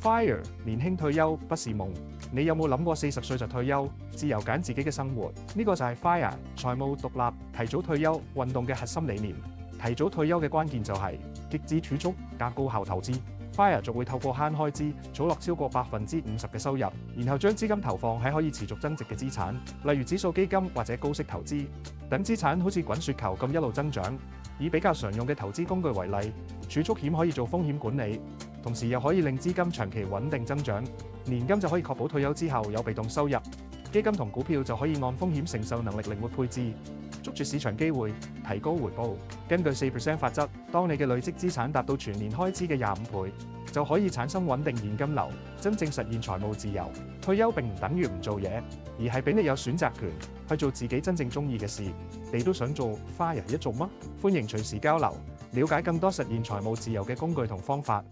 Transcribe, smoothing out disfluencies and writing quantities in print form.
FIRE 年輕退休不是夢。你有冇諗過40歲就退休，自由揀自己嘅生活？呢個就係 FIRE 財務獨立、提早退休運動嘅核心理念。提早退休嘅關鍵就係極致儲蓄加高效投資。FIRE 仲會透過慳開支，儲落超過50%嘅收入，然後將資金投放喺可以持續增值嘅資產，例如指數基金或者高息投資等資產，好似滾雪球咁一路增長。以比較常用嘅投資工具為例，儲蓄險可以做風險管理，同時又可以令資金長期穩定增長。年金就可以確保退休之後有被動收入，基金同股票就可以按風險承受能力靈活配置，捉住市場機會，提高回報。根據4% 法則，當你嘅累積資產達到全年開支嘅25倍，就可以產生穩定現金流，真正實現財務自由。退休並唔等於唔做嘢，而係俾你有選擇權去做自己真正中意嘅事。你都想做FIRE一族嗎？歡迎隨時交流，了解更多實現財務自由嘅工具同方法。